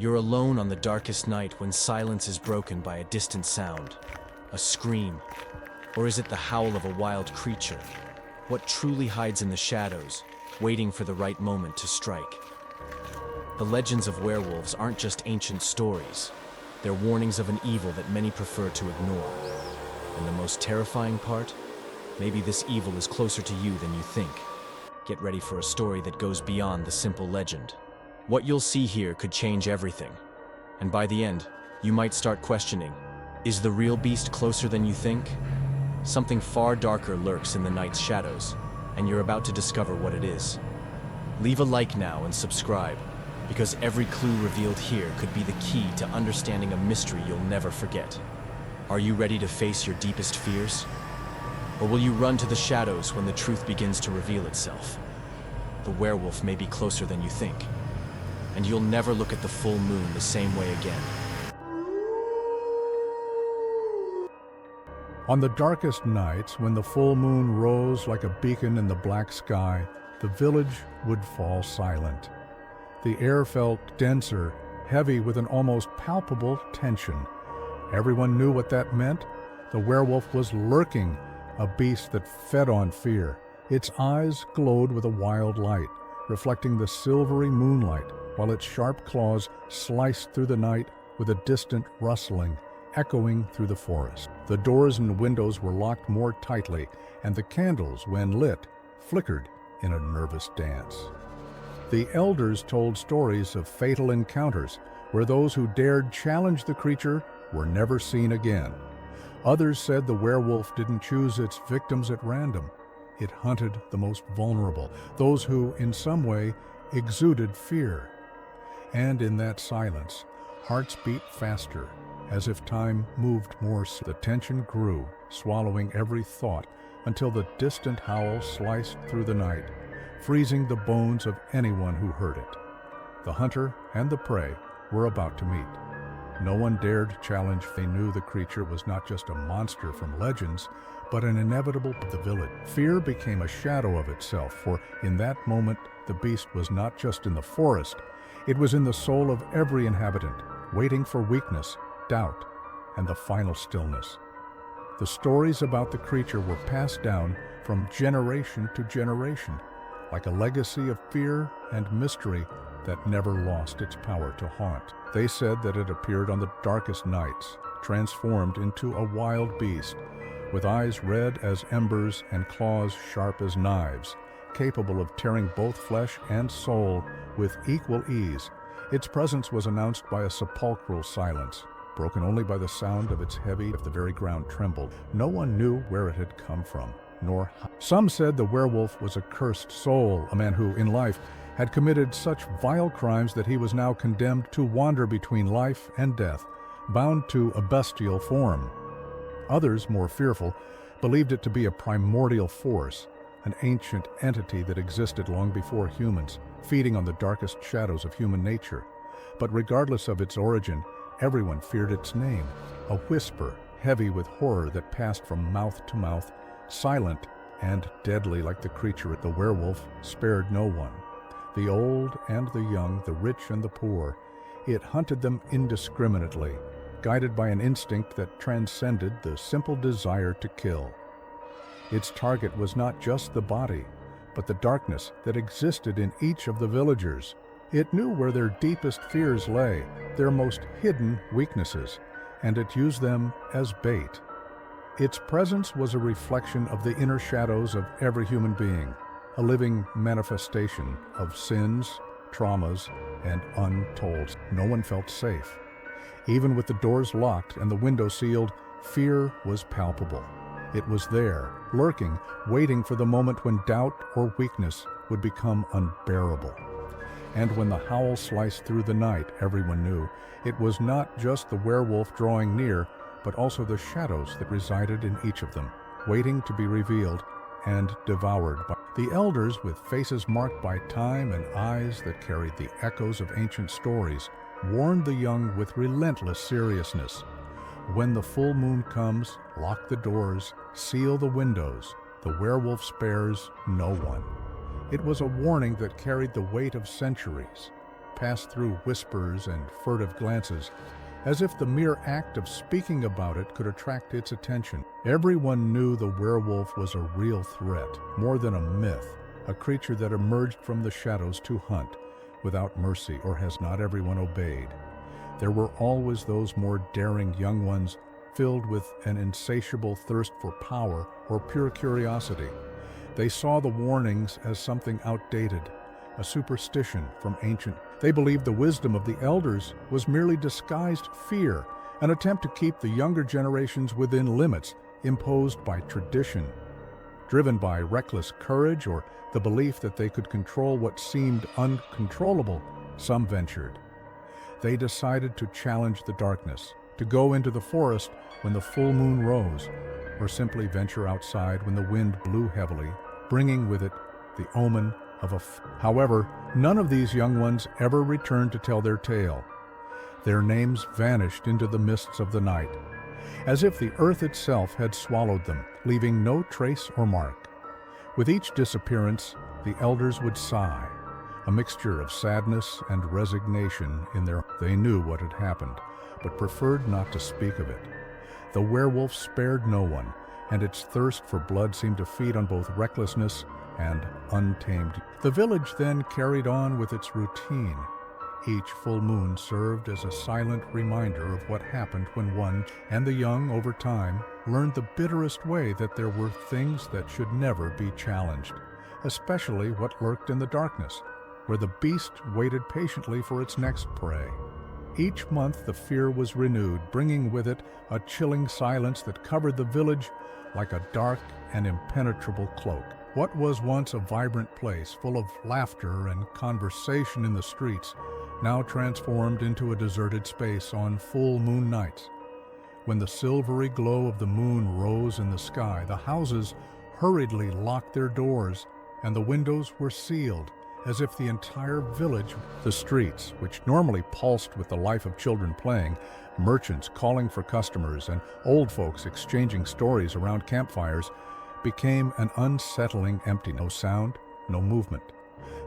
You're alone on the darkest night when silence is broken by a distant sound, a scream, or is it the howl of a wild creature? What truly hides in the shadows, waiting for the right moment to strike? The legends of werewolves aren't just ancient stories. They're warnings of an evil that many prefer to ignore. And the most terrifying part? Maybe this evil is closer to you than you think. Get ready for a story that goes beyond the simple legend. What you'll see here could change everything. And by the end, you might start questioning, is the real beast closer than you think? Something far darker lurks in the night's shadows, and you're about to discover what it is. Leave a like now and subscribe, because every clue revealed here could be the key to understanding a mystery you'll never forget. Are you ready to face your deepest fears? Or will you run to the shadows when the truth begins to reveal itself? The werewolf may be closer than you think, and you'll never look at the full moon the same way again. On the darkest nights, when the full moon rose like a beacon in the black sky, the village would fall silent. The air felt denser, heavy with an almost palpable tension. Everyone knew what that meant. The werewolf was lurking, a beast that fed on fear. Its eyes glowed with a wild light, reflecting the silvery moonlight, while its sharp claws sliced through the night with a distant rustling, echoing through the forest. The doors and windows were locked more tightly, and the candles, when lit, flickered in a nervous dance. The elders told stories of fatal encounters where those who dared challenge the creature were never seen again. Others said the werewolf didn't choose its victims at random. It hunted the most vulnerable, those who, in some way, exuded fear. And in that silence, hearts beat faster, as if time moved more. The tension grew, swallowing every thought, until the distant howl sliced through the night, freezing the bones of anyone who heard it. The hunter and the prey were about to meet. No one dared challenge. They knew the creature was not just a monster from legends, but an inevitable of the village. Fear became a shadow of itself, for in that moment the beast was not just in the forest, it was in the soul of every inhabitant, waiting for weakness, doubt, and the final stillness. The stories about the creature were passed down from generation to generation, like a legacy of fear and mystery that never lost its power to haunt. They said that it appeared on the darkest nights, transformed into a wild beast, with eyes red as embers and claws sharp as knives, capable of tearing both flesh and soul with equal ease. Its presence was announced by a sepulchral silence, broken only by the sound of its heavy if the very ground trembled. No one knew where it had come from, nor how. Some said the werewolf was a cursed soul, a man who, in life, had committed such vile crimes that he was now condemned to wander between life and death, bound to a bestial form. Others, more fearful, believed it to be a primordial force, an ancient entity that existed long before humans, feeding on the darkest shadows of human nature. But regardless of its origin, everyone feared its name, a whisper heavy with horror that passed from mouth to mouth, silent and deadly like the creature. The werewolf spared no one. The old and the young, the rich and the poor. It hunted them indiscriminately, guided by an instinct that transcended the simple desire to kill. Its target was not just the body, but the darkness that existed in each of the villagers. It knew where their deepest fears lay, their most hidden weaknesses, and it used them as bait. Its presence was a reflection of the inner shadows of every human being, a living manifestation of sins, traumas, and untold. No one felt safe. Even with the doors locked and the window sealed, fear was palpable. It was there, lurking, waiting for the moment when doubt or weakness would become unbearable. And when the howl sliced through the night, everyone knew it was not just the werewolf drawing near, but also the shadows that resided in each of them, waiting to be revealed and devoured by the elders. With faces marked by time and eyes that carried the echoes of ancient stories, warned the young with relentless seriousness. When the full moon comes, lock the doors, seal the windows. The werewolf spares no one. It was a warning that carried the weight of centuries, passed through whispers and furtive glances, as if the mere act of speaking about it could attract its attention. Everyone knew the werewolf was a real threat, more than a myth, a creature that emerged from the shadows to hunt, without mercy, or has not everyone obeyed? There were always those more daring young ones, filled with an insatiable thirst for power or pure curiosity. They saw the warnings as something outdated, a superstition from ancient. They believed the wisdom of the elders was merely disguised fear, an attempt to keep the younger generations within limits imposed by tradition. Driven by reckless courage or the belief that they could control what seemed uncontrollable, some ventured. They decided to challenge the darkness, to go into the forest when the full moon rose, or simply venture outside when the wind blew heavily, bringing with it the omen of However, none of these young ones ever returned to tell their tale. Their names vanished into the mists of the night, as if the earth itself had swallowed them, leaving no trace or mark. With each disappearance, the elders would sigh, a mixture of sadness and resignation in their. They knew what had happened, but preferred not to speak of it. The werewolf spared no one, and its thirst for blood seemed to feed on both recklessness and untamed. The village then carried on with its routine. Each full moon served as a silent reminder of what happened when one and the young, over time, learned the bitterest way that there were things that should never be challenged, especially what lurked in the darkness, where the beast waited patiently for its next prey. Each month the fear was renewed, bringing with it a chilling silence that covered the village like a dark and impenetrable cloak. What was once a vibrant place, full of laughter and conversation in the streets, now transformed into a deserted space on full moon nights. When the silvery glow of the moon rose in the sky, the houses hurriedly locked their doors, and the windows were sealed, as if the entire village, the streets, which normally pulsed with the life of children playing, merchants calling for customers, and old folks exchanging stories around campfires, became an unsettling empty. No sound, no movement.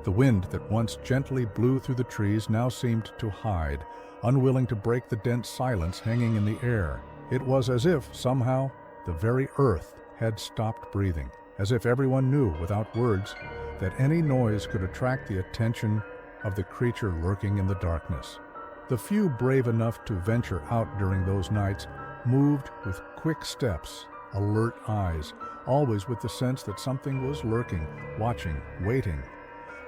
The wind that once gently blew through the trees now seemed to hide, unwilling to break the dense silence hanging in the air. It was as if, somehow, the very earth had stopped breathing, as if everyone knew, without words, that any noise could attract the attention of the creature lurking in the darkness. The few brave enough to venture out during those nights moved with quick steps, alert eyes, always with the sense that something was lurking, watching, waiting.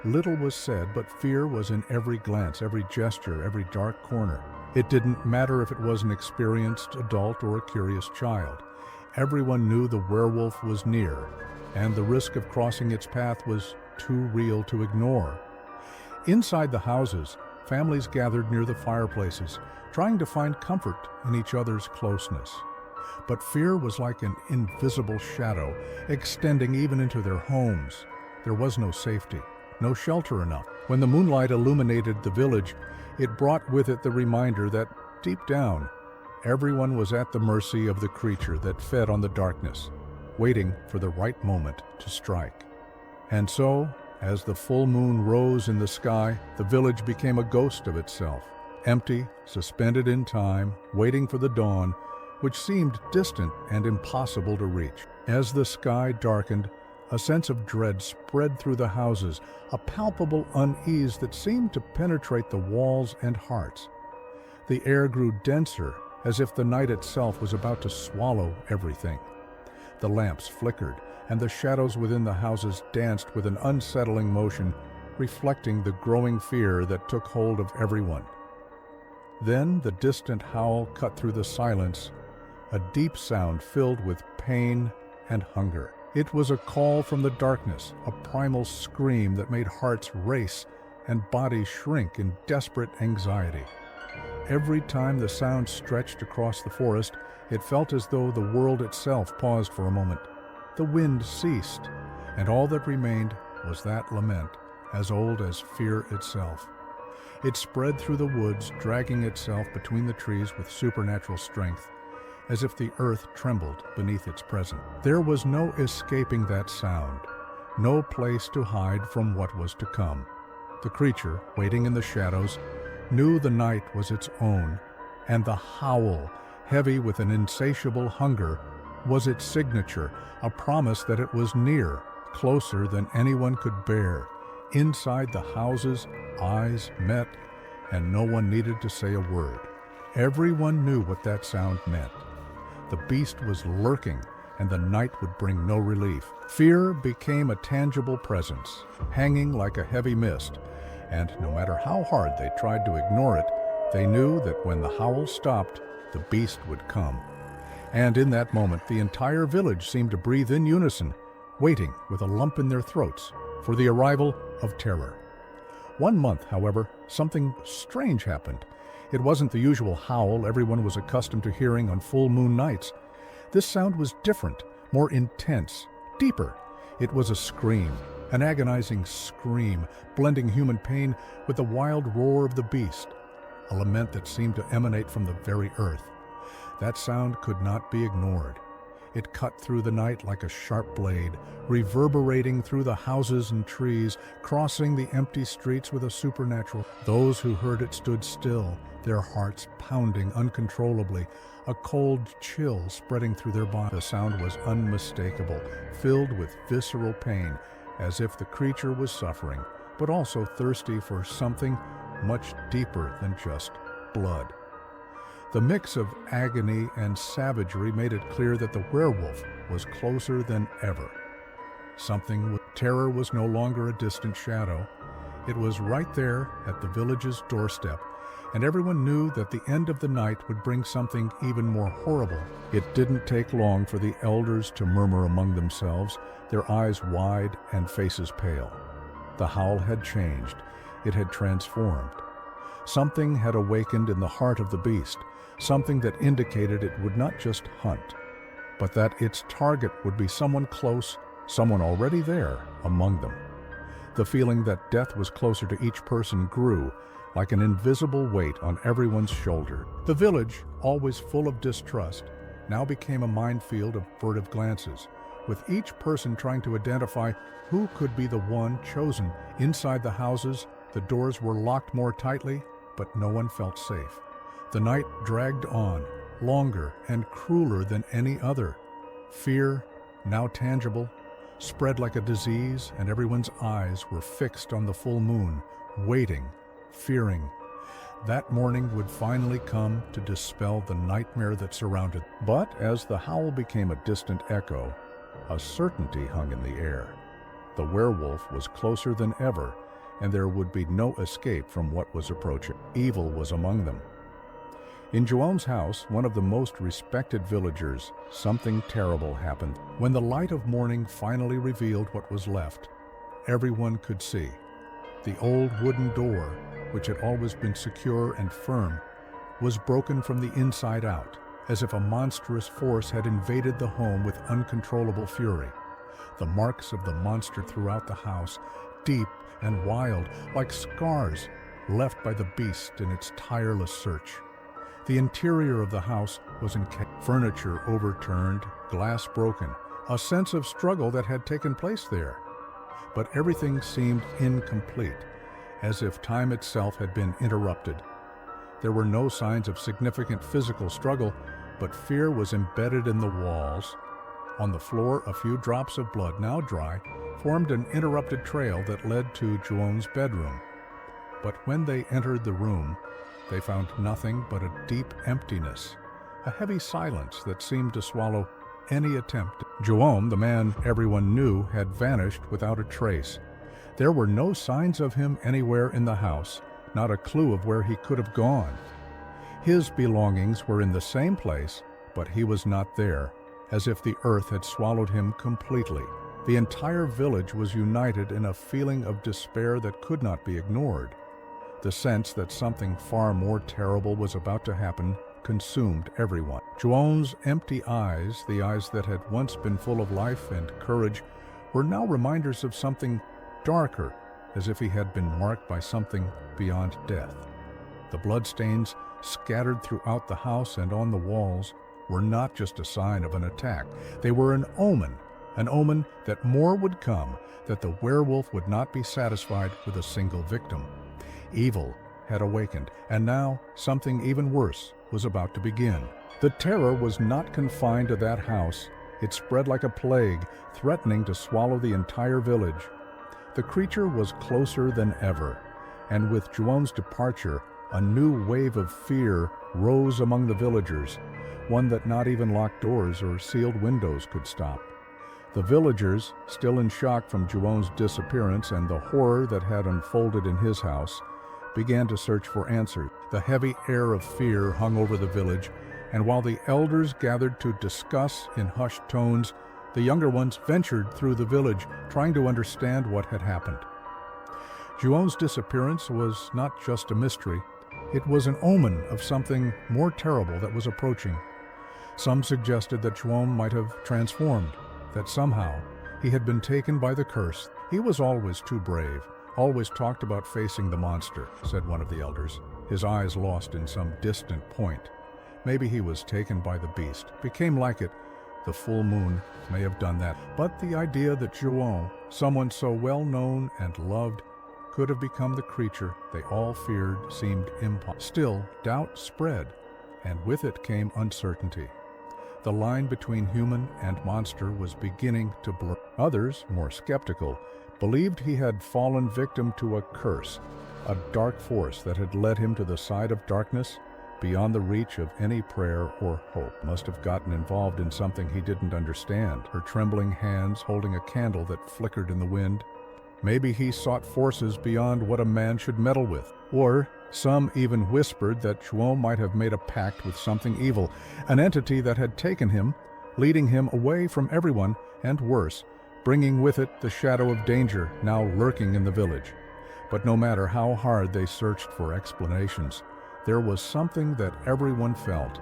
Little was said, but fear was in every glance, every gesture, every dark corner. It didn't matter if it was an experienced adult or a curious child. Everyone knew the werewolf was near, and the risk of crossing its path was too real to ignore. Inside the houses, families gathered near the fireplaces, trying to find comfort in each other's closeness. But fear was like an invisible shadow, extending even into their homes. There was no safety, no shelter enough. When the moonlight illuminated the village, it brought with it the reminder that, deep down, everyone was at the mercy of the creature that fed on the darkness, waiting for the right moment to strike. And so, as the full moon rose in the sky, the village became a ghost of itself, empty, suspended in time, waiting for the dawn, which seemed distant and impossible to reach. As the sky darkened, a sense of dread spread through the houses, a palpable unease that seemed to penetrate the walls and hearts. The air grew denser, as if the night itself was about to swallow everything. The lamps flickered, and the shadows within the houses danced with an unsettling motion, reflecting the growing fear that took hold of everyone. Then the distant howl cut through the silence, a deep sound filled with pain and hunger. It was a call from the darkness, a primal scream that made hearts race and bodies shrink in desperate anxiety. Every time the sound stretched across the forest, it felt as though the world itself paused for a moment. The wind ceased, and all that remained was that lament, as old as fear itself. It spread through the woods, dragging itself between the trees with supernatural strength, as if the earth trembled beneath its presence. There was no escaping that sound, no place to hide from what was to come. The creature, waiting in the shadows, knew the night was its own, and the howl, heavy with an insatiable hunger, was its signature, a promise that it was near, closer than anyone could bear. Inside the houses, eyes met, and no one needed to say a word. Everyone knew what that sound meant. The beast was lurking, and the night would bring no relief. Fear became a tangible presence, hanging like a heavy mist, and no matter how hard they tried to ignore it, they knew that when the howl stopped, the beast would come. And in that moment, the entire village seemed to breathe in unison, waiting with a lump in their throats for the arrival of terror. 1 month, however, something strange happened. It wasn't the usual howl everyone was accustomed to hearing on full moon nights. This sound was different, more intense, deeper. It was a scream, an agonizing scream, blending human pain with the wild roar of the beast, a lament that seemed to emanate from the very earth. That sound could not be ignored. It cut through the night like a sharp blade, reverberating through the houses and trees, crossing the empty streets with a supernatural. Those who heard it stood still, their hearts pounding uncontrollably, a cold chill spreading through their bodies. The sound was unmistakable, filled with visceral pain, as if the creature was suffering, but also thirsty for something much deeper than just blood. The mix of agony and savagery made it clear that the werewolf was closer than ever. Terror was no longer a distant shadow. It was right there at the village's doorstep, and everyone knew that the end of the night would bring something even more horrible. It didn't take long for the elders to murmur among themselves, their eyes wide and faces pale. The howl had changed. It had transformed. Something had awakened in the heart of the beast, something that indicated it would not just hunt, but that its target would be someone close, someone already there among them. The feeling that death was closer to each person grew, like an invisible weight on everyone's shoulder. The village, always full of distrust, now became a minefield of furtive glances, with each person trying to identify who could be the one chosen. Inside the houses, the doors were locked more tightly, but no one felt safe. The night dragged on, longer and crueler than any other. Fear, now tangible, spread like a disease, and everyone's eyes were fixed on the full moon, waiting, fearing. That morning would finally come to dispel the nightmare that surrounded. But as the howl became a distant echo, a certainty hung in the air. The werewolf was closer than ever, and there would be no escape from what was approaching. Evil was among them. In Joan's house, one of the most respected villagers, something terrible happened. When the light of morning finally revealed what was left, everyone could see. The old wooden door, which had always been secure and firm, was broken from the inside out, as if a monstrous force had invaded the home with uncontrollable fury. The marks of the monster throughout the house, deep and wild, like scars left by the beast in its tireless search. The interior of the house was in chaos. Furniture overturned, glass broken, a sense of struggle that had taken place there. But everything seemed incomplete, as if time itself had been interrupted. There were no signs of significant physical struggle, but fear was embedded in the walls. On the floor, a few drops of blood, now dry, formed an interrupted trail that led to Joan's bedroom. But when they entered the room, they found nothing but a deep emptiness, a heavy silence that seemed to swallow any attempt. Joan, the man everyone knew, had vanished without a trace. There were no signs of him anywhere in the house, not a clue of where he could have gone. His belongings were in the same place, but he was not there, as if the earth had swallowed him completely. The entire village was united in a feeling of despair that could not be ignored. The sense that something far more terrible was about to happen consumed everyone. Joan's empty eyes, the eyes that had once been full of life and courage, were now reminders of something darker, as if he had been marked by something beyond death. The bloodstains scattered throughout the house and on the walls were not just a sign of an attack. They were an omen, an omen that more would come, that the werewolf would not be satisfied with a single victim. Evil had awakened, and now something even worse was about to begin. The terror was not confined to that house. It spread like a plague, threatening to swallow the entire village. The creature was closer than ever, and with Juon's departure, a new wave of fear rose among the villagers, one that not even locked doors or sealed windows could stop. The villagers, still in shock from Juon's disappearance and the horror that had unfolded in his house, began to search for answers. The heavy air of fear hung over the village, and while the elders gathered to discuss in hushed tones, the younger ones ventured through the village, trying to understand what had happened. Juon's disappearance was not just a mystery. It was an omen of something more terrible that was approaching. Some suggested that Juon might have transformed, that somehow he had been taken by the curse. He was always too brave, always talked about facing the monster, said one of the elders, his eyes lost in some distant point. Maybe he was taken by the beast, became like it. The full moon may have done that. But the idea that Juon, someone so well known and loved, could have become the creature they all feared seemed impossible. Still, doubt spread, and with it came uncertainty. The line between human and monster was beginning to blur. Others, more skeptical, believed he had fallen victim to a curse, a dark force that had led him to the side of darkness, beyond the reach of any prayer or hope. Must have gotten involved in something he didn't understand, her trembling hands holding a candle that flickered in the wind. Maybe he sought forces beyond what a man should meddle with. Or some even whispered that Juon might have made a pact with something evil, an entity that had taken him, leading him away from everyone, and worse, bringing with it the shadow of danger now lurking in the village. But no matter how hard they searched for explanations, there was something that everyone felt.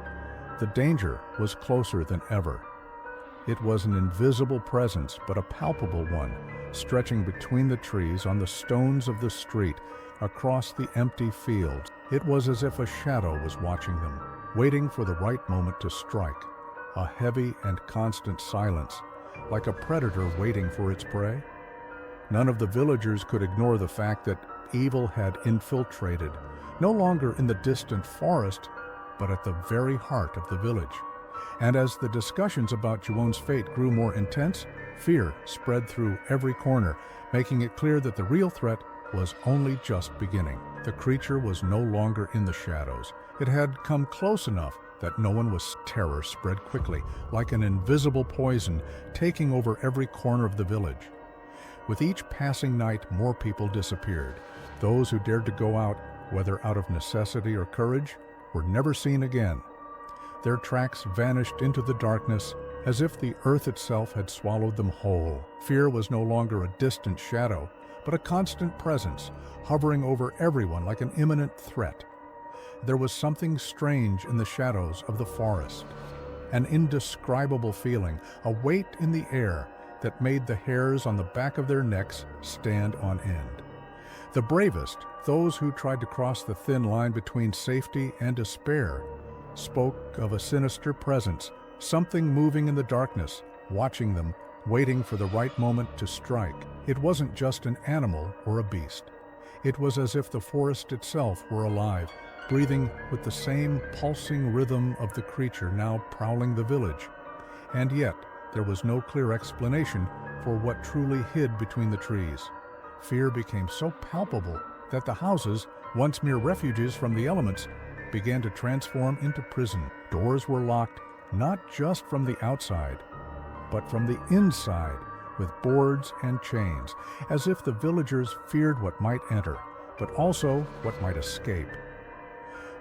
The danger was closer than ever. It was an invisible presence, but a palpable one, stretching between the trees, on the stones of the street, across the empty fields. It was as if a shadow was watching them, waiting for the right moment to strike. A heavy and constant silence, like a predator waiting for its prey. None of the villagers could ignore the fact that evil had infiltrated, no longer in the distant forest, but at the very heart of the village. And as the discussions about Juon's fate grew more intense, fear spread through every corner, making it clear that the real threat was only just beginning. The creature was no longer in the shadows. It had come close enough that no one was. Terror spread quickly, like an invisible poison, taking over every corner of the village. With each passing night, more people disappeared. Those who dared to go out, whether out of necessity or courage, were never seen again. Their tracks vanished into the darkness, as if the earth itself had swallowed them whole. Fear was no longer a distant shadow, but a constant presence, hovering over everyone like an imminent threat. There was something strange in the shadows of the forest, an indescribable feeling, a weight in the air that made the hairs on the back of their necks stand on end. The bravest, those who tried to cross the thin line between safety and despair, spoke of a sinister presence, something moving in the darkness, watching them, waiting for the right moment to strike. It wasn't just an animal or a beast. It was as if the forest itself were alive, breathing with the same pulsing rhythm of the creature now prowling the village. And yet, there was no clear explanation for what truly hid between the trees. Fear became so palpable that the houses, once mere refuges from the elements, began to transform into prison. Doors were locked, not just from the outside, but from the inside, with boards and chains, as if the villagers feared what might enter, but also what might escape.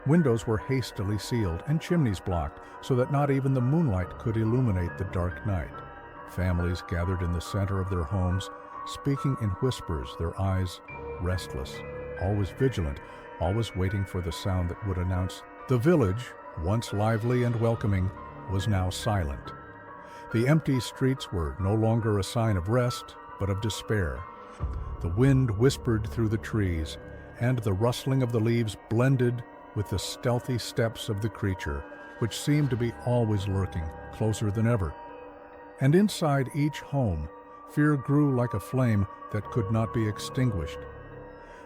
Windows were hastily sealed and chimneys blocked so that not even the moonlight could illuminate the dark night. Families gathered in the center of their homes, speaking in whispers, their eyes restless, always vigilant, always waiting for the sound that would announce. The village, once lively and welcoming, was now silent. The empty streets were no longer a sign of rest, but of despair. The wind whispered through the trees, and the rustling of the leaves blended with the stealthy steps of the creature, which seemed to be always lurking, closer than ever. And inside each home, fear grew like a flame that could not be extinguished.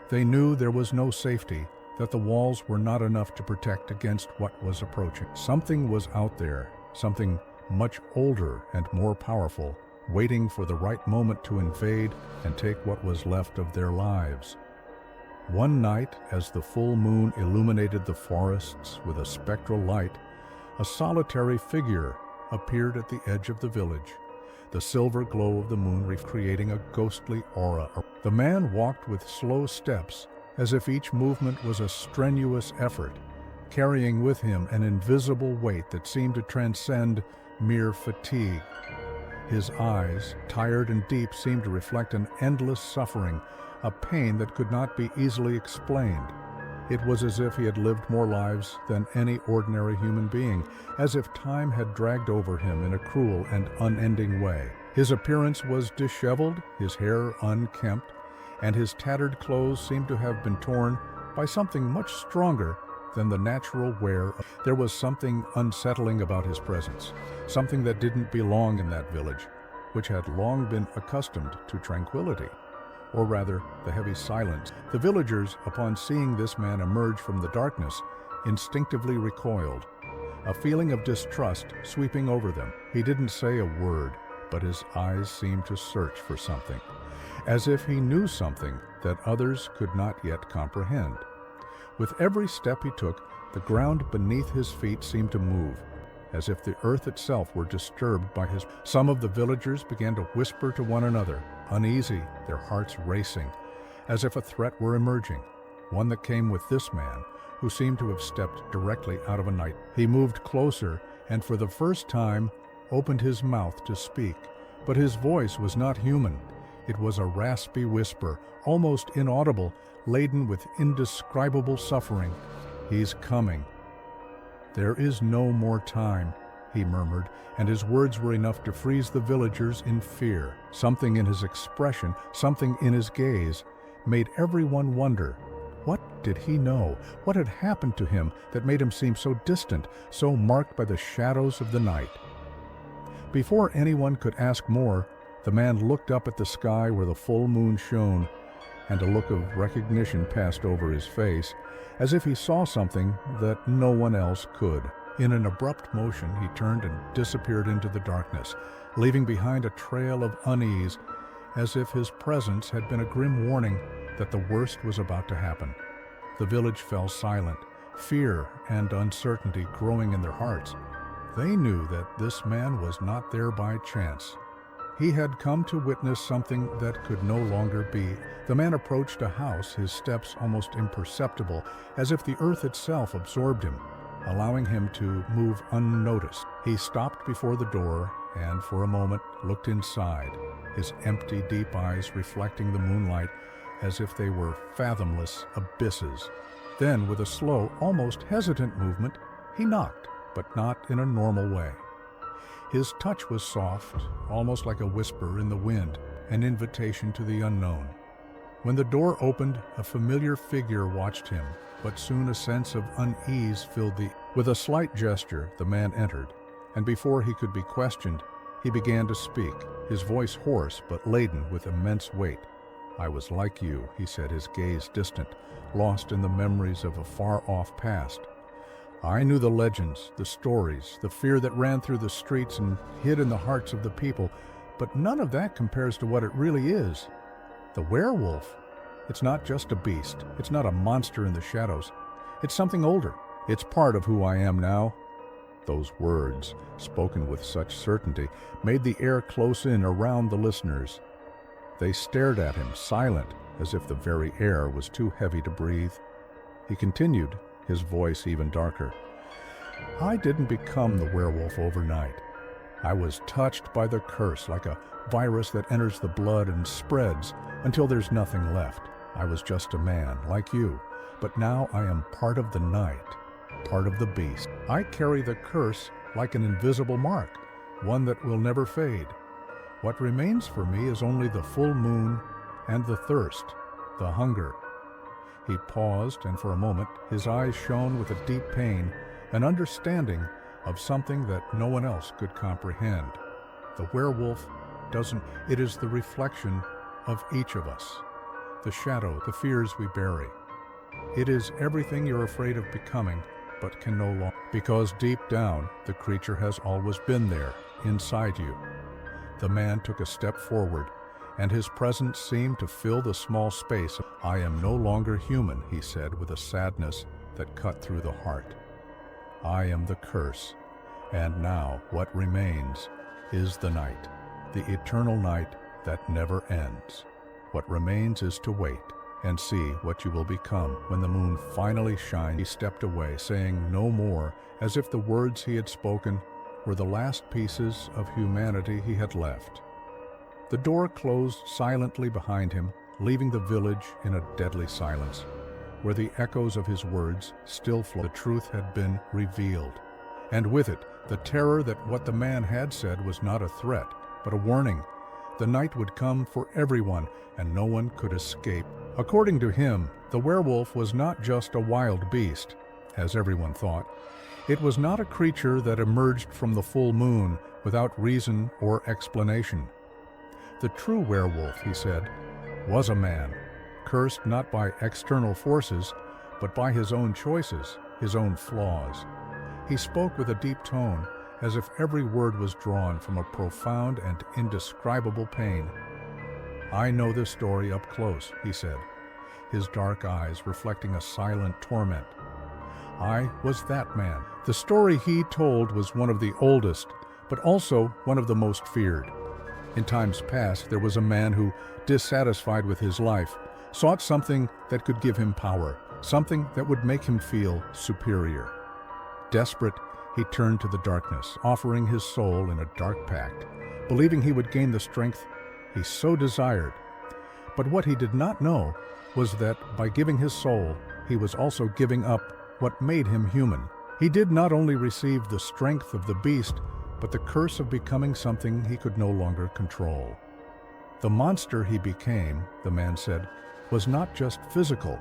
They knew there was no safety, that the walls were not enough to protect against what was approaching. Something was out there, something much older and more powerful, waiting for the right moment to invade and take what was left of their lives. One night, as the full moon illuminated the forests with a spectral light, a solitary figure appeared at the edge of the village, the silver glow of the moon recreating a ghostly aura. The man walked with slow steps, as if each movement was a strenuous effort, carrying with him an invisible weight that seemed to transcend mere fatigue. His eyes, tired and deep, seemed to reflect an endless suffering, a pain that could not be easily explained. It was as if he had lived more lives than any ordinary human being, as if time had dragged over him in a cruel and unending way. His appearance was disheveled, his hair unkempt, and his tattered clothes seemed to have been torn by something much stronger than the natural wear. There was something unsettling about his presence, something that didn't belong in that village, which had long been accustomed to tranquility, or rather the heavy silence. The villagers, upon seeing this man emerge from the darkness, instinctively recoiled, a feeling of distrust sweeping over them. He didn't say a word, but his eyes seemed to search for something, as if he knew something that others could not yet comprehend. With every step he took, the ground beneath his feet seemed to move, as if the earth itself were disturbed by his. Some of the villagers began to whisper to one another, uneasy, their hearts racing, as if a threat were emerging, one that came with this man, who seemed to have stepped directly out of a night. He moved closer, and for the first time opened his mouth to speak, but his voice was not human. It was a raspy whisper, almost inaudible, laden with indescribable suffering. "He's coming. There is no more time," he murmured, and his words were enough to freeze the villagers in fear. Something in his expression, something in his gaze, made everyone wonder. What did he know? What had happened to him that made him seem so distant, so marked by the shadows of the night? Before anyone could ask more, the man looked up at the sky where the full moon shone, and a look of recognition passed over his face, as if he saw something that no one else could. In an abrupt motion, he turned and disappeared into the darkness, leaving behind a trail of unease, as if his presence had been a grim warning that the worst was about to happen. The village fell silent, fear and uncertainty growing in their hearts. They knew that this man was not there by chance. He had come to witness something that could no longer be. The man approached a house, his steps almost imperceptible, as if the earth itself absorbed him, allowing him to move unnoticed. He stopped before the door and, for a moment, looked inside, his empty, deep eyes reflecting the moonlight as if they were fathomless abysses. Then, with a slow, almost hesitant movement, he knocked, but not in a normal way. His touch was soft, almost like a whisper in the wind, an invitation to the unknown. When the door opened, a familiar figure watched him, but soon a sense of unease filled the. With a slight gesture, the man entered, and before he could be questioned, he began to speak, his voice hoarse but laden with immense weight. "I was like you," he said, his gaze distant, lost in the memories of a far-off past. "I knew the legends, the stories, the fear that ran through the streets and hid in the hearts of the people, but none of that compares to what it really is. The werewolf. It's not just a beast. It's not a monster in the shadows. It's something older. It's part of who I am now." Those words, spoken with such certainty, made the air close in around the listeners. They stared at him, silent, as if the very air was too heavy to breathe. He continued, his voice even darker. "I didn't become the werewolf overnight. I was touched by the curse like a virus that enters the blood and spreads until there's nothing left. I was just a man, like you, but now I am part of the night, part of the beast. I carry the curse like an invisible mark, one that will never fade. What remains for me is only the full moon and the thirst, the hunger." He paused, and for a moment his eyes shone with a deep pain, an understanding of something that no one else could comprehend. The werewolf doesn't. It is the reflection of each of us. The shadow, the fears we bury. It is everything you're afraid of becoming, but can no longer. Because deep down, the creature has always been there, inside you. The man took a step forward, and his presence seemed to fill the small space. I am no longer human, he said with a sadness that cut through the heart. I am the curse, and now what remains is the night, the eternal night that never ends. What remains is to wait and see what you will become when the moon finally shines. He stepped away, saying no more, as if the words he had spoken were the last pieces of humanity he had left. The door closed silently behind him, leaving the village in a deadly silence, where the echoes of his words still flow. The truth had been revealed, and with it, the terror that what the man had said was not a threat, but a warning. The night would come for everyone, and no one could escape. According to him, the werewolf was not just a wild beast, as everyone thought. It was not a creature that emerged from the full moon without reason or explanation. The true werewolf, he said, was a man, cursed not by external forces, but by his own choices, his own flaws. He spoke with a deep tone, as if every word was drawn from a profound and indescribable pain. I know this story up close, he said, his dark eyes reflecting a silent torment. I was that man. The story he told was one of the oldest, but also one of the most feared. In times past, there was a man who, dissatisfied with his life, sought something that could give him power, something that would make him feel superior. Desperate, he turned to the darkness, offering his soul in a dark pact, believing he would gain the strength he so desired. But what he did not know was that by giving his soul, he was also giving up what made him human. He did not only receive the strength of the beast, but the curse of becoming something he could no longer control. The monster he became, the man said, was not just physical.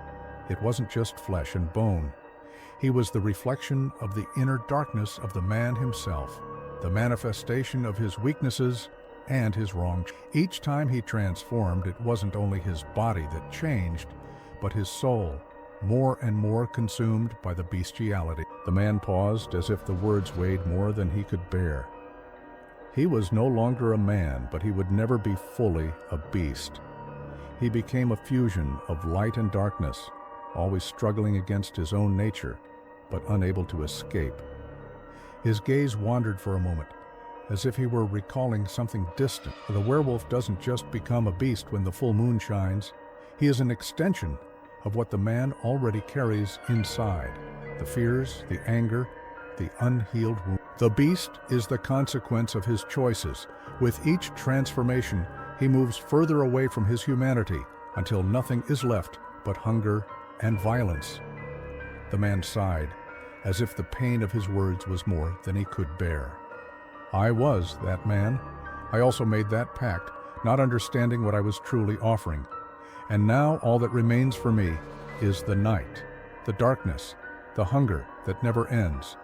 It wasn't just flesh and bone. He was the reflection of the inner darkness of the man himself, the manifestation of his weaknesses and his wrong. Each time he transformed, it wasn't only his body that changed, but his soul, more and more consumed by the bestiality. The man paused as if the words weighed more than he could bear. He was no longer a man, but he would never be fully a beast. He became a fusion of light and darkness, always struggling against his own nature, but unable to escape. His gaze wandered for a moment, as if he were recalling something distant. The werewolf doesn't just become a beast when the full moon shines. He is an extension of what the man already carries inside, the fears, the anger, the unhealed wound. The beast is the consequence of his choices. With each transformation, he moves further away from his humanity until nothing is left but hunger and violence. The man sighed, as if the pain of his words was more than he could bear. I was that man. I also made that pact, not understanding what I was truly offering. And now all that remains for me is the night, the darkness, the hunger that never ends.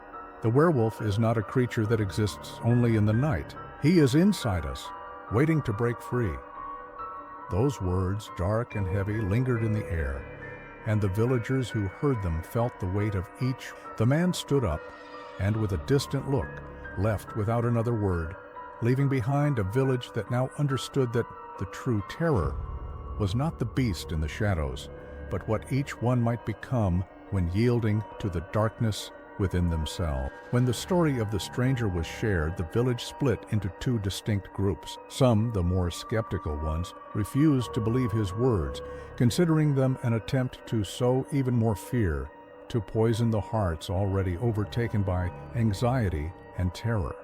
The werewolf is not a creature that exists only in the night. He is inside us, waiting to break free. Those words, dark and heavy, lingered in the air, and the villagers who heard them felt the weight of each. The man stood up, and with a distant look, left without another word, leaving behind a village that now understood that the true terror was not the beast in the shadows, but what each one might become when yielding to the darkness within themselves. When the story of the stranger was shared, the village split into two distinct groups. Some, the more skeptical ones, refused to believe his words, considering them an attempt to sow even more fear, to poison the hearts already overtaken by anxiety and terror.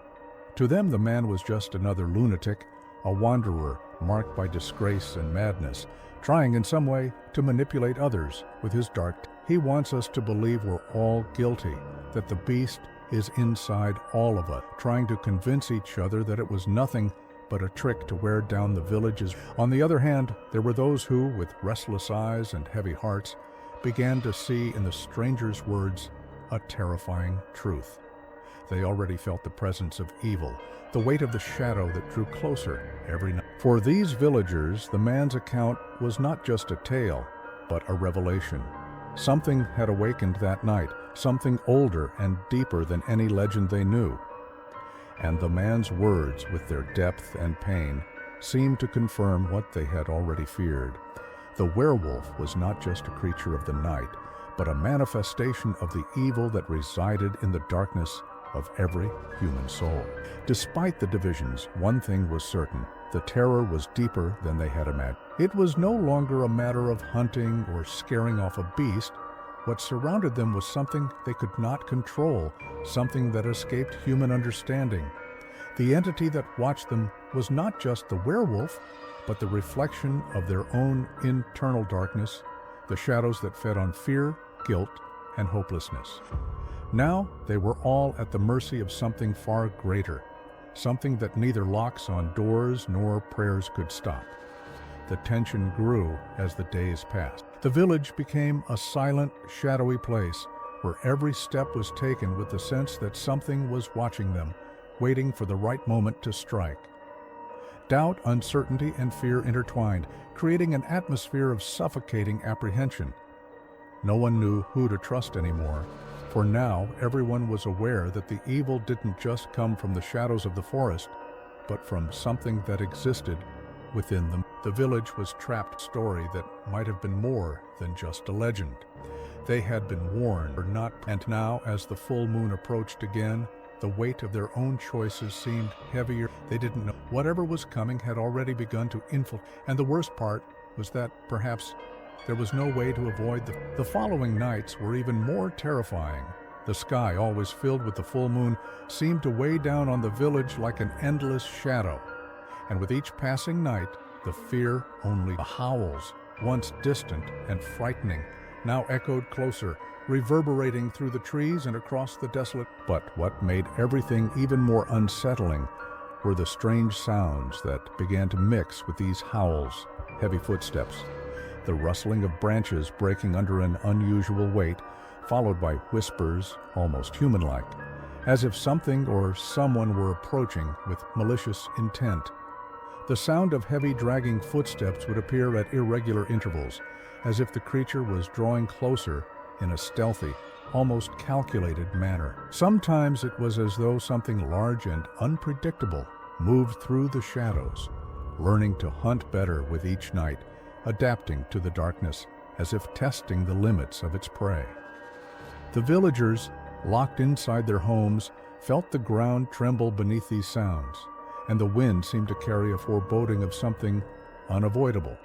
To them, the man was just another lunatic, a wanderer marked by disgrace and madness, trying in some way to manipulate others with his dark. He wants us to believe we're all guilty, that the beast is inside all of us, trying to convince each other that it was nothing but a trick to wear down the villages. On the other hand, there were those who, with restless eyes and heavy hearts, began to see in the stranger's words a terrifying truth. They already felt the presence of evil, the weight of the shadow that drew closer every night. For these villagers, the man's account was not just a tale, but a revelation. Something had awakened that night, something older and deeper than any legend they knew. And the man's words, with their depth and pain, seemed to confirm what they had already feared. The werewolf was not just a creature of the night, but a manifestation of the evil that resided in the darkness of every human soul. Despite the divisions, one thing was certain: the terror was deeper than they had imagined. It was no longer a matter of hunting or scaring off a beast. What surrounded them was something they could not control, something that escaped human understanding. The entity that watched them was not just the werewolf, but the reflection of their own internal darkness, the shadows that fed on fear, guilt, and hopelessness. Now they were all at the mercy of something far greater, something that neither locks on doors nor prayers could stop. The tension grew as the days passed. The village became a silent, shadowy place where every step was taken with the sense that something was watching them, waiting for the right moment to strike. Doubt, uncertainty, and fear intertwined, creating an atmosphere of suffocating apprehension. No one knew who to trust anymore, for now everyone was aware that the evil didn't just come from the shadows of the forest, but from something that existed within them. The village was trapped in a story that might have been more than just a legend. They had been warned or not, and now, as the full moon approached again, the weight of their own choices seemed heavier. They didn't know. Whatever was coming had already begun to infiltrate, and the worst part was that perhaps there was no way to avoid them. The following nights were even more terrifying. The sky, always filled with the full moon, seemed to weigh down on the village like an endless shadow. And with each passing night, the fear only. The howls, once distant and frightening, now echoed closer, reverberating through the trees and across the desolate. But what made everything even more unsettling were the strange sounds that began to mix with these howls: heavy footsteps, the rustling of branches breaking under an unusual weight, followed by whispers almost human-like, as if something or someone were approaching with malicious intent. The sound of heavy dragging footsteps would appear at irregular intervals, as if the creature was drawing closer in a stealthy, almost calculated manner. Sometimes it was as though something large and unpredictable moved through the shadows, learning to hunt better with each night, adapting to the darkness, as if testing the limits of its prey. The villagers, locked inside their homes, felt the ground tremble beneath these sounds, and the wind seemed to carry a foreboding of something unavoidable.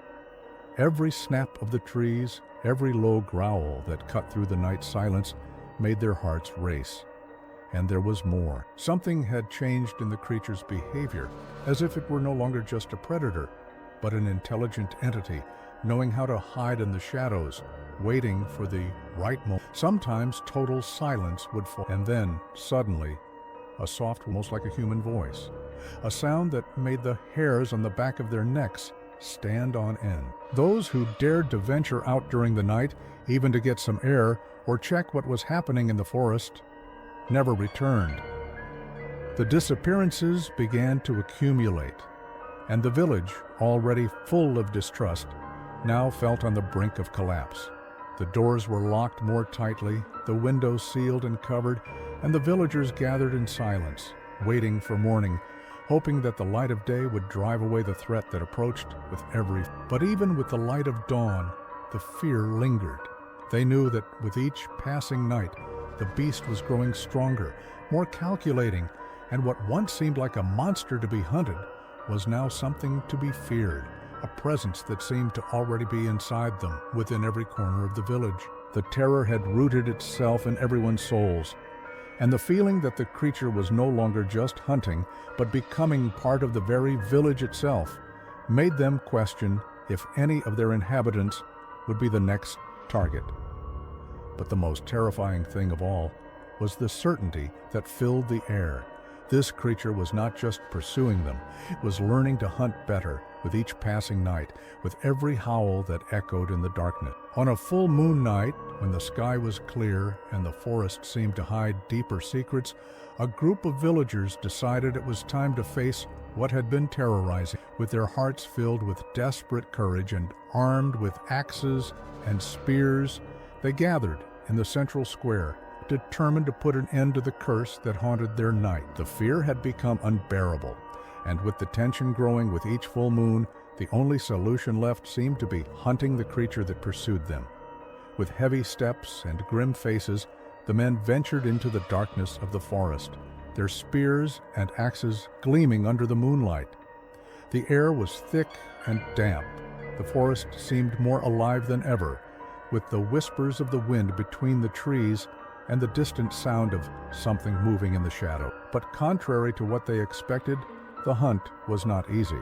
Every snap of the trees, every low growl that cut through the night silence made their hearts race. And there was more. Something had changed in the creature's behavior, as if it were no longer just a predator, but an intelligent entity, knowing how to hide in the shadows, waiting for the right moment. Sometimes total silence would fall, and then, suddenly, a soft, almost like a human voice, a sound that made the hairs on the back of their necks stand on end. Those who dared to venture out during the night, even to get some air or check what was happening in the forest, never returned. The disappearances began to accumulate, and the village, already full of distrust, now felt on the brink of collapse. The doors were locked more tightly, the windows sealed and covered, and the villagers gathered in silence, waiting for morning, hoping that the light of day would drive away the threat that approached with every. But even with the light of dawn, the fear lingered. They knew that with each passing night, the beast was growing stronger, more calculating, and what once seemed like a monster to be hunted was now something to be feared, a presence that seemed to already be inside them, within every corner of the village. The terror had rooted itself in everyone's souls, and the feeling that the creature was no longer just hunting, but becoming part of the very village itself, made them question if any of their inhabitants would be the next target. But the most terrifying thing of all was the certainty that filled the air. This creature was not just pursuing them, it was learning to hunt better, with each passing night, with every howl that echoed in the darkness. On a full moon night, when the sky was clear and the forest seemed to hide deeper secrets, a group of villagers decided it was time to face what had been terrorizing. With their hearts filled with desperate courage and armed with axes and spears, they gathered in the central square, determined to put an end to the curse that haunted their night. The fear had become unbearable, and with the tension growing with each full moon, the only solution left seemed to be hunting the creature that pursued them. With heavy steps and grim faces, the men ventured into the darkness of the forest, their spears and axes gleaming under the moonlight. The air was thick and damp. The forest seemed more alive than ever, with the whispers of the wind between the trees and the distant sound of something moving in the shadow. But contrary to what they expected, the hunt was not easy.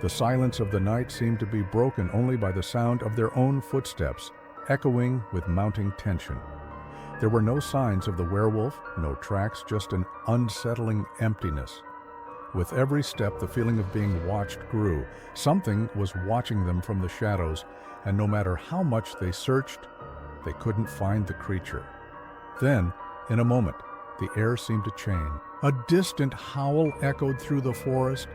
The silence of the night seemed to be broken only by the sound of their own footsteps, echoing with mounting tension. There were no signs of the werewolf, no tracks, just an unsettling emptiness. With every step, the feeling of being watched grew. Something was watching them from the shadows, and no matter how much they searched, they couldn't find the creature. Then, in a moment, the air seemed to change. A distant howl echoed through the forest,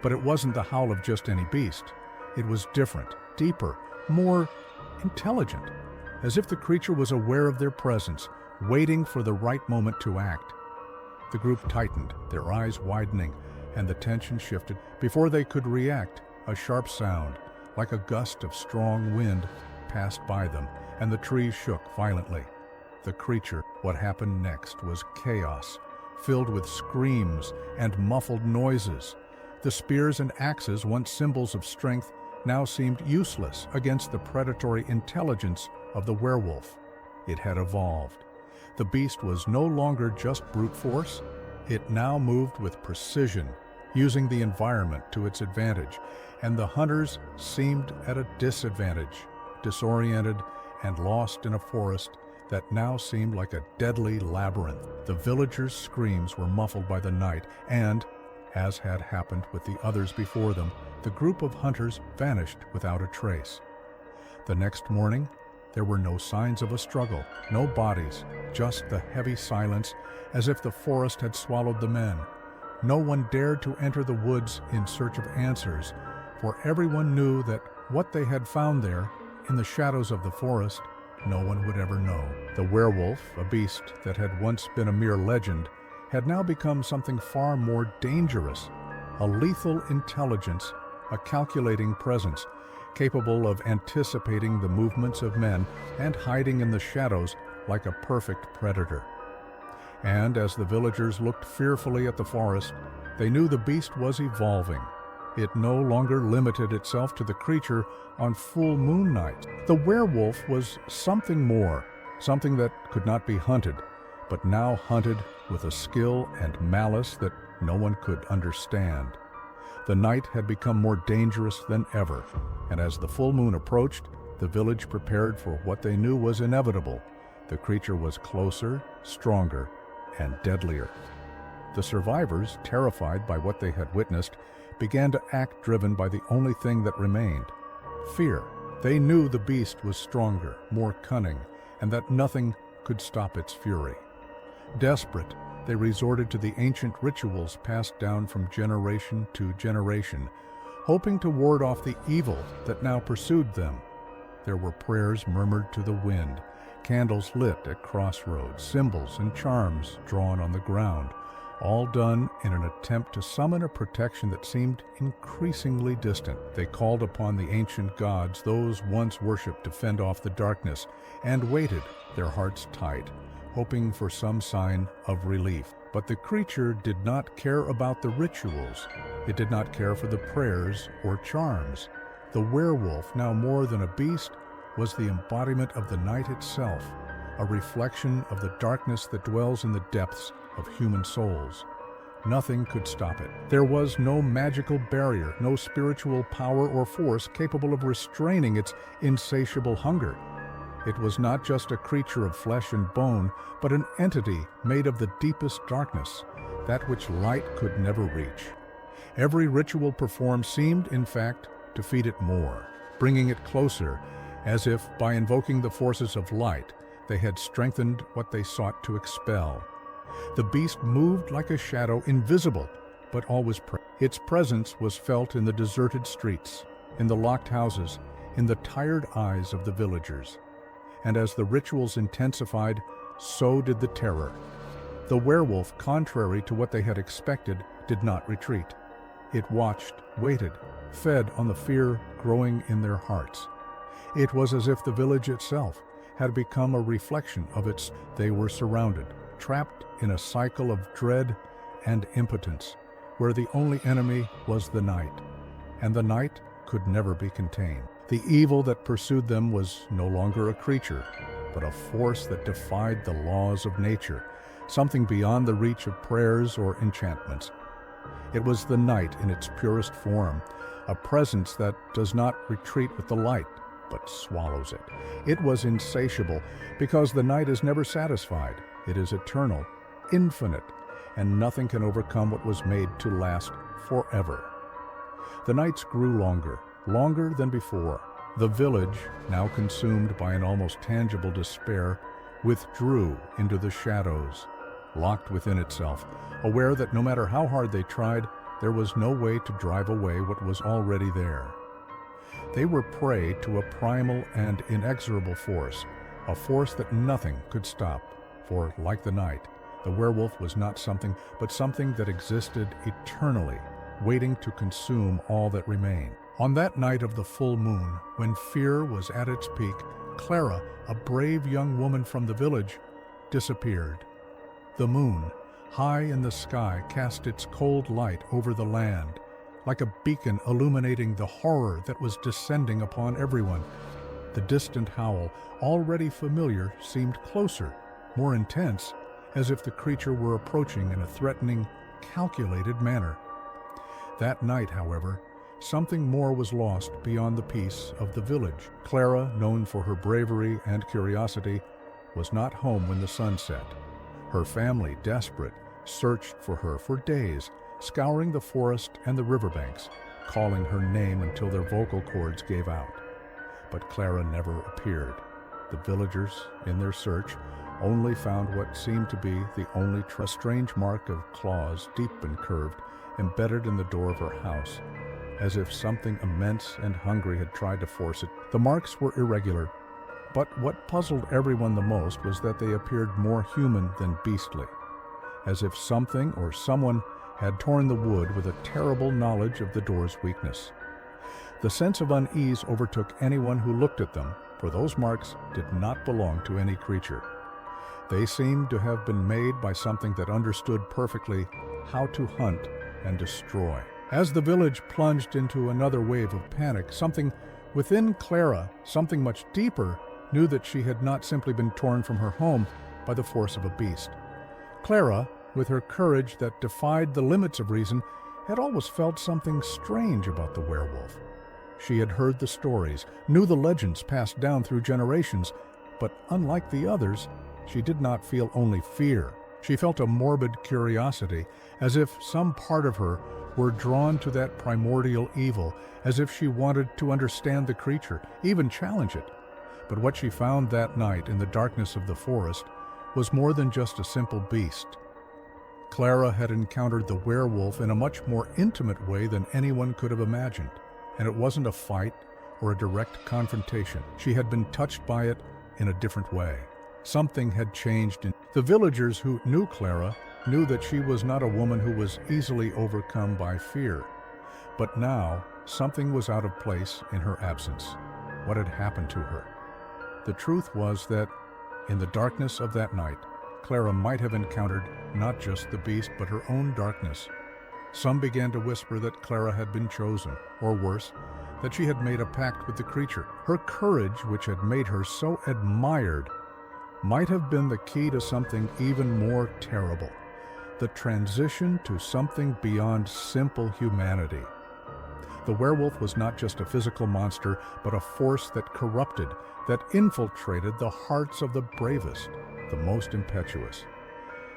but it wasn't the howl of just any beast. It was different, deeper, more intelligent, as if the creature was aware of their presence, waiting for the right moment to act. The group tightened, their eyes widening, and the tension shifted. Before they could react, a sharp sound, like a gust of strong wind, passed by them, and the trees shook violently. The creature, what happened next, was chaos, filled with screams and muffled noises. The spears and axes, once symbols of strength, now seemed useless against the predatory intelligence of the werewolf. It had evolved. The beast was no longer just brute force. It now moved with precision, using the environment to its advantage, and the hunters seemed at a disadvantage, disoriented and lost in a forest that now seemed like a deadly labyrinth. The villagers' screams were muffled by the night, and, as had happened with the others before them, the group of hunters vanished without a trace. The next morning, there were no signs of a struggle, no bodies, just the heavy silence, as if the forest had swallowed the men. No one dared to enter the woods in search of answers, for everyone knew that what they had found there, in the shadows of the forest, no one would ever know. The werewolf, a beast that had once been a mere legend, had now become something far more dangerous, a lethal intelligence, a calculating presence, capable of anticipating the movements of men and hiding in the shadows like a perfect predator. And as the villagers looked fearfully at the forest, they knew the beast was evolving. It no longer limited itself to the creature on full moon nights. The werewolf was something more, something that could not be hunted, but now hunted with a skill and malice that no one could understand. The night had become more dangerous than ever, and as the full moon approached, the village prepared for what they knew was inevitable. The creature was closer, stronger, and deadlier. The survivors, terrified by what they had witnessed, began to act driven by the only thing that remained: fear. They knew the beast was stronger, more cunning, and that nothing could stop its fury. Desperate, they resorted to the ancient rituals passed down from generation to generation, hoping to ward off the evil that now pursued them. There were prayers murmured to the wind, candles lit at crossroads, symbols and charms drawn on the ground, all done in an attempt to summon a protection that seemed increasingly distant. They called upon the ancient gods those once worshipped to fend off the darkness, and waited, their hearts tight, hoping for some sign of relief. But the creature did not care about the rituals. It did not care for the prayers or charms. The werewolf, now more than a beast, was the embodiment of the night itself, a reflection of the darkness that dwells in the depths of human souls. Nothing could stop it. There was no magical barrier, no spiritual power or force capable of restraining its insatiable hunger. It was not just a creature of flesh and bone, but an entity made of the deepest darkness, that which light could never reach. Every ritual performed seemed, in fact, to feed it more, bringing it closer, as if, by invoking the forces of light, they had strengthened what they sought to expel. The beast moved like a shadow, invisible, but always present. Its presence was felt in the deserted streets, in the locked houses, in the tired eyes of the villagers. And as the rituals intensified, so did the terror. The werewolf, contrary to what they had expected, did not retreat. It watched, waited, fed on the fear growing in their hearts. It was as if the village itself had become a reflection of its. They were surrounded, trapped in a cycle of dread and impotence, where the only enemy was the night, and the night could never be contained. The evil that pursued them was no longer a creature, but a force that defied the laws of nature, something beyond the reach of prayers or enchantments. It was the night in its purest form, a presence that does not retreat with the light, but swallows it. It was insatiable, because the night is never satisfied. It is eternal, infinite, and nothing can overcome what was made to last forever. The nights grew longer, longer than before. The village, now consumed by an almost tangible despair, withdrew into the shadows, locked within itself, aware that no matter how hard they tried, there was no way to drive away what was already there. They were prey to a primal and inexorable force, a force that nothing could stop, for, like the night, the werewolf was not something, but something that existed eternally, waiting to consume all that remained. On that night of the full moon, when fear was at its peak, Clara, a brave young woman from the village, disappeared. The moon, high in the sky, cast its cold light over the land, like a beacon illuminating the horror that was descending upon everyone. The distant howl, already familiar, seemed closer, more intense, as if the creature were approaching in a threatening, calculated manner. That night, however, something more was lost beyond the peace of the village. Clara, known for her bravery and curiosity, was not home when the sun set. Her family, desperate, searched for her for days, scouring the forest and the riverbanks, calling her name until their vocal cords gave out. But Clara never appeared. The villagers, in their search, only found what seemed to be the only a strange mark of claws, deep and curved, embedded in the door of her house, as if something immense and hungry had tried to force it. The marks were irregular, but what puzzled everyone the most was that they appeared more human than beastly, as if something or someone had torn the wood with a terrible knowledge of the door's weakness. The sense of unease overtook anyone who looked at them, for those marks did not belong to any creature. They seemed to have been made by something that understood perfectly how to hunt and destroy. As the village plunged into another wave of panic, something within Clara, something much deeper, knew that she had not simply been torn from her home by the force of a beast. Clara, with her courage that defied the limits of reason, had always felt something strange about the werewolf. She had heard the stories, knew the legends passed down through generations, but unlike the others, she did not feel only fear. She felt a morbid curiosity, as if some part of her were drawn to that primordial evil, as if she wanted to understand the creature, even challenge it. But what she found that night in the darkness of the forest was more than just a simple beast. Clara had encountered the werewolf in a much more intimate way than anyone could have imagined, and it wasn't a fight or a direct confrontation. She had been touched by it in a different way. Something had changed. The villagers who knew Clara knew that she was not a woman who was easily overcome by fear. But now, something was out of place in her absence. What had happened to her? The truth was that, in the darkness of that night, Clara might have encountered not just the beast, but her own darkness. Some began to whisper that Clara had been chosen, or worse, that she had made a pact with the creature. Her courage, which had made her so admired, might have been the key to something even more terrible, the transition to something beyond simple humanity. The werewolf was not just a physical monster, but a force that corrupted, that infiltrated the hearts of the bravest, the most impetuous.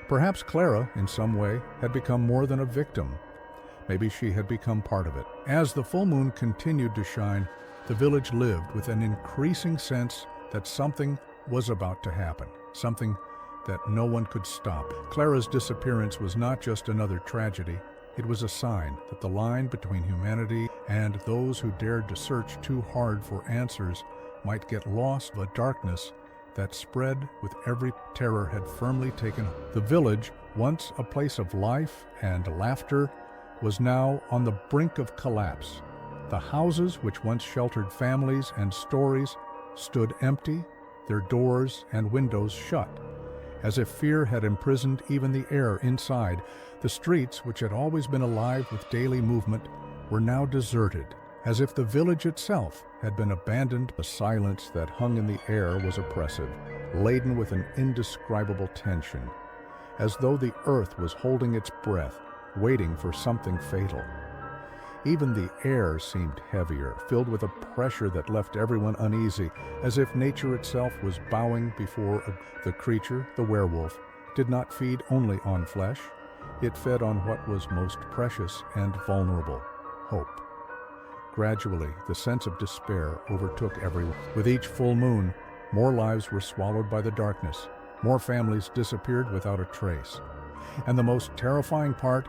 Perhaps Clara, in some way, had become more than a victim. Maybe she had become part of it. As the full moon continued to shine, the village lived with an increasing sense that something was about to happen, something that no one could stop. Clara's disappearance was not just another tragedy. It was a sign that the line between humanity and those who dared to search too hard for answers might get lost in the darkness that spread with every terror had firmly taken. The village, once a place of life and laughter, was now on the brink of collapse. The houses which once sheltered families and stories stood empty, their doors and windows shut. As if fear had imprisoned even the air inside, the streets, which had always been alive with daily movement, were now deserted, as if the village itself had been abandoned. The silence that hung in the air was oppressive, laden with an indescribable tension, as though the earth was holding its breath, waiting for something fatal. Even the air seemed heavier, filled with a pressure that left everyone uneasy, as if nature itself was bowing before the creature, the werewolf, did not feed only on flesh. It fed on what was most precious and vulnerable, hope. Gradually, the sense of despair overtook everyone. With each full moon, more lives were swallowed by the darkness. More families disappeared without a trace. And the most terrifying part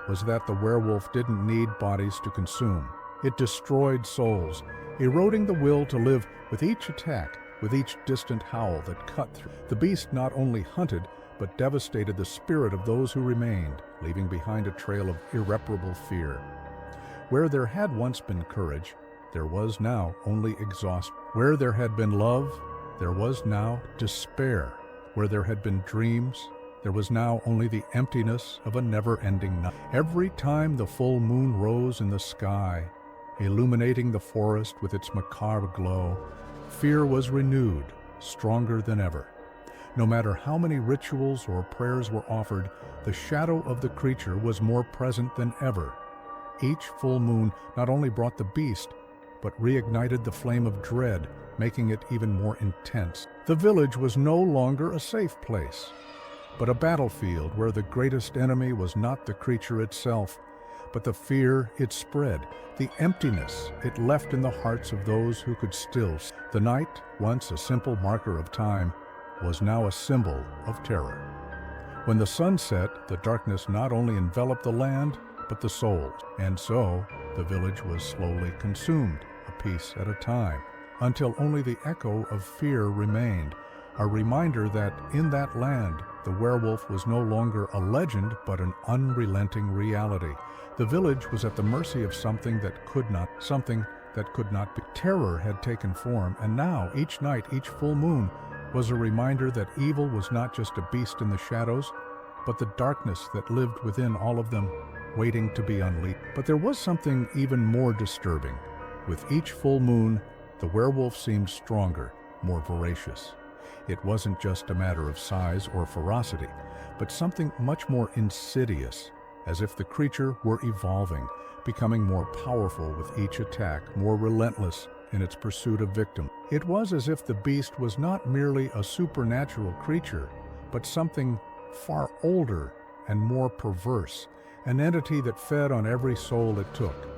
was that the werewolf didn't need bodies to consume. It destroyed souls, eroding the will to live. With each attack, with each distant howl that cut through, the beast not only hunted, but devastated the spirit of those who remained, leaving behind a trail of irreparable fear. Where there had once been courage, there was now only exhaustion. Where there had been love, there was now despair. Where there had been dreams, there was now only the emptiness of a never-ending night. Every time the full moon rose in the sky, illuminating the forest with its macabre glow, fear was renewed, stronger than ever. No matter how many rituals or prayers were offered, the shadow of the creature was more present than ever. Each full moon not only brought the beast, but reignited the flame of dread, making it even more intense. The village was no longer a safe place, but a battlefield where the greatest enemy was not the creature itself, but the fear it spread, the emptiness it left in the hearts of those who could still. The night, once a simple marker of time, was now a symbol of terror. When the sun set, the darkness not only enveloped the land, but the souls. And so, the village was slowly consumed, a piece at a time, until only the echo of fear remained, a reminder that in that land, the werewolf was no longer a legend, but an unrelenting reality. The village was at the mercy of something that could not be. Terror had taken form, and now, each night, each full moon, was a reminder that evil was not just a beast in the shadows, but the darkness that lived within all of them, waiting to be unleashed. But there was something even more disturbing. With each full moon, the werewolf seemed stronger, more voracious. It wasn't just a matter of size or ferocity, but something much more insidious, as if the creature were evolving, becoming more powerful with each attack, more relentless in its pursuit of victims. It was as if the beast was not merely a supernatural creature, but something far older and more perverse, an entity that fed on every soul it took,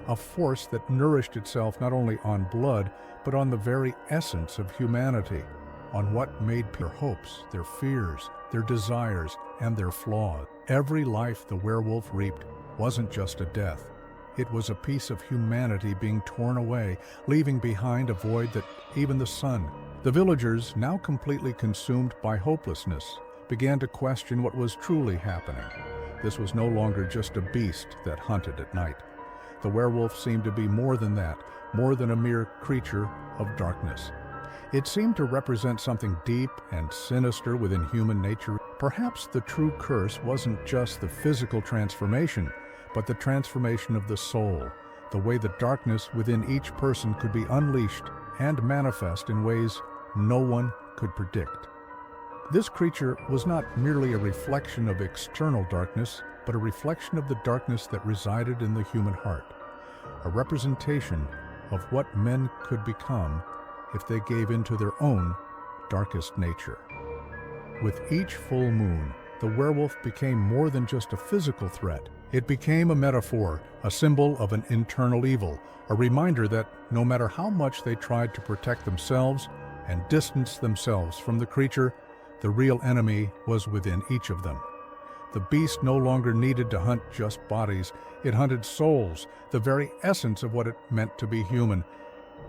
a force that nourished itself not only on blood, but on the very essence of humanity, on what made their hopes, their fears, their desires, and their flaws. Every life the werewolf reaped wasn't just a death. It was a piece of humanity being torn away, leaving behind a void that even the sun. The villagers, now completely consumed by hopelessness, began to question what was truly happening. This was no longer just a beast that hunted at night. The werewolf seemed to be more than that, more than a mere creature of darkness. It seemed to represent something deep and sinister within human nature. Perhaps the true curse wasn't just the physical transformation, but the transformation of the soul, the way the darkness within each person could be unleashed and manifest in ways no one could predict. This creature was not merely a reflection of external darkness, but a reflection of the darkness that resided in the human heart, a representation of what men could become if they gave in to their own darkest nature. With each full moon, the werewolf became more than just a physical threat. It became a metaphor, a symbol of an internal evil, a reminder that no matter how much they tried to protect themselves and distance themselves from the creature, the real enemy was within each of them. The beast no longer needed to hunt just bodies. It hunted souls, the very essence of what it meant to be human.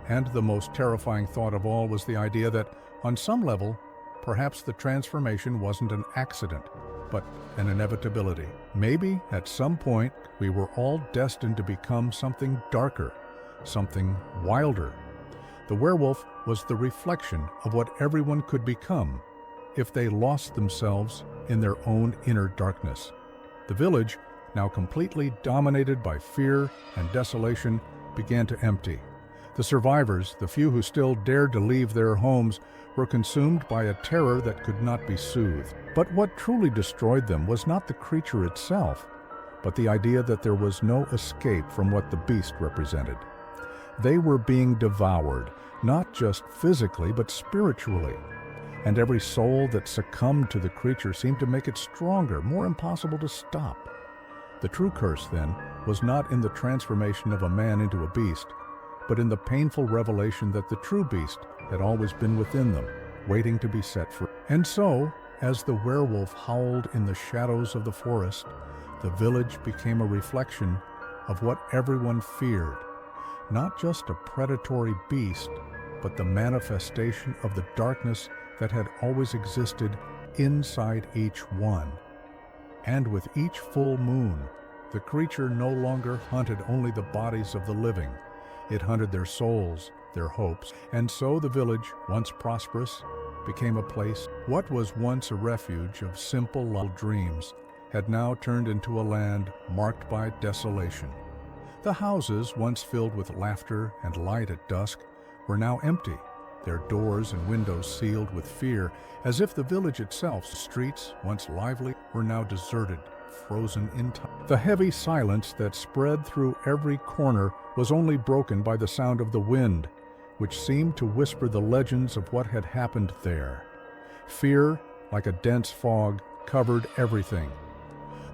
And the most terrifying thought of all was the idea that, on some level, perhaps the transformation wasn't an accident, but an inevitability. Maybe, at some point, we were all destined to become something darker, something wilder. The werewolf was the reflection of what everyone could become if they lost themselves in their own inner darkness. The village, now completely dominated by fear and desolation, began to empty. The survivors, the few who still dared to leave their homes, were consumed by a terror that could not be soothed. But what truly destroyed them was not the creature itself, but the idea that there was no escape from what the beast represented. They were being devoured, not just physically, but spiritually. And every soul that succumbed to the creature seemed to make it stronger, more impossible to stop. The true curse, then, was not in the transformation of a man into a beast, but in the painful revelation that the true beast had always been within them, waiting to be set free. And so, as the werewolf howled in the shadows of the forest, the village became a reflection of what everyone feared, not just a predatory beast, but the manifestation of the darkness that had always existed inside each one. And with each full moon, the creature no longer hunted only the bodies of the living. It hunted their souls, their hopes. And so the village, once prosperous, became a place. What was once a refuge of simple little dreams had now turned into a land marked by desolation. The houses, once filled with laughter and light at dusk, were now empty, their doors and windows sealed with fear, as if the village itself, the streets, once lively, were now deserted, frozen in time. The heavy silence that spread through every corner was only broken by the sound of the wind, which seemed to whisper the legends of what had happened there. Fear, like a dense fog, covered everything.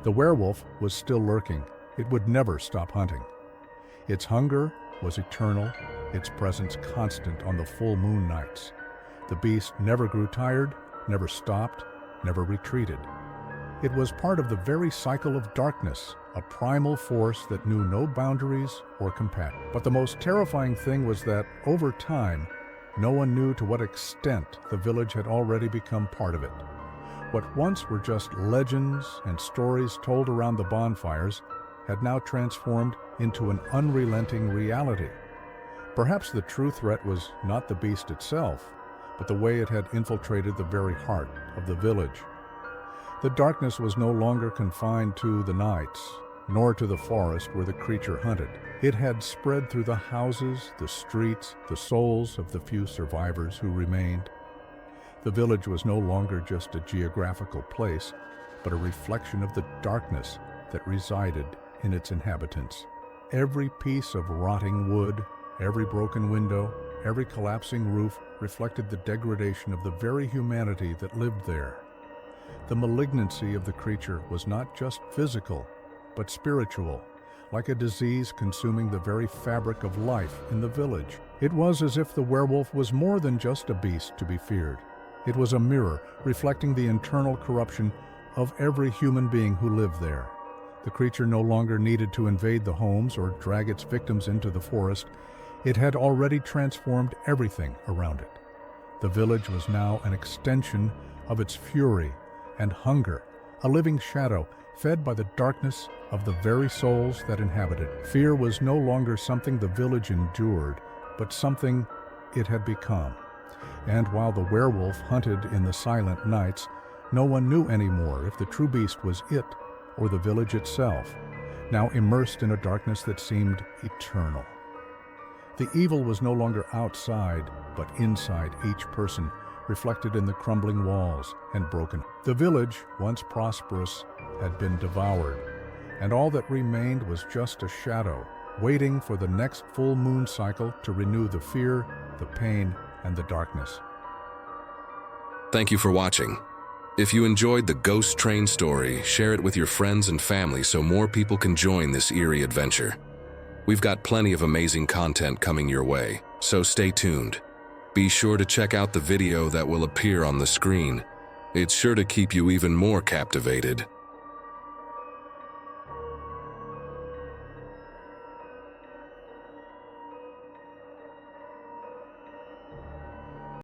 The werewolf was still lurking. It would never stop hunting. Its hunger was eternal, its presence constant on the full moon nights. The beast never grew tired, never stopped, never retreated. It was part of the very cycle of darkness, a primal force that knew no boundaries or compassion. But the most terrifying thing was that, over time, no one knew to what extent the village had already become part of it. What once were just legends and stories told around the bonfires had now transformed into an unrelenting reality. Perhaps the true threat was not the beast itself, but the way it had infiltrated the very heart of the village. The darkness was no longer confined to the nights, nor to the forest where the creature hunted. It had spread through the houses, the streets, the souls of the few survivors who remained. The village was no longer just a geographical place, but a reflection of the darkness that resided in its inhabitants. Every piece of rotting wood, every broken window, every collapsing roof reflected the degradation of the very humanity that lived there. The malignancy of the creature was not just physical, but spiritual, like a disease consuming the very fabric of life in the village. It was as if the werewolf was more than just a beast to be feared. It was a mirror reflecting the internal corruption of every human being who lived there. The creature no longer needed to invade the homes or drag its victims into the forest. It had already transformed everything around it. The village was now an extension of its fury and hunger, a living shadow fed by the darkness of the very souls that inhabit it. Fear was no longer something the village endured, but something it had become. And while the werewolf hunted in the silent nights, no one knew anymore if the true beast was it or the village itself, now immersed in a darkness that seemed eternal. The evil was no longer outside, but inside each person, reflected in the crumbling walls and broken. The village, once prosperous, had been devoured, and all that remained was just a shadow, waiting for the next full moon cycle to renew the fear, the pain, and the darkness. Thank you for watching. If you enjoyed the ghost train story, share it with your friends and family so more people can join this eerie adventure. We've got plenty of amazing content coming your way, so stay tuned. Be sure to check out the video that will appear on the screen. It's sure to keep you even more captivated.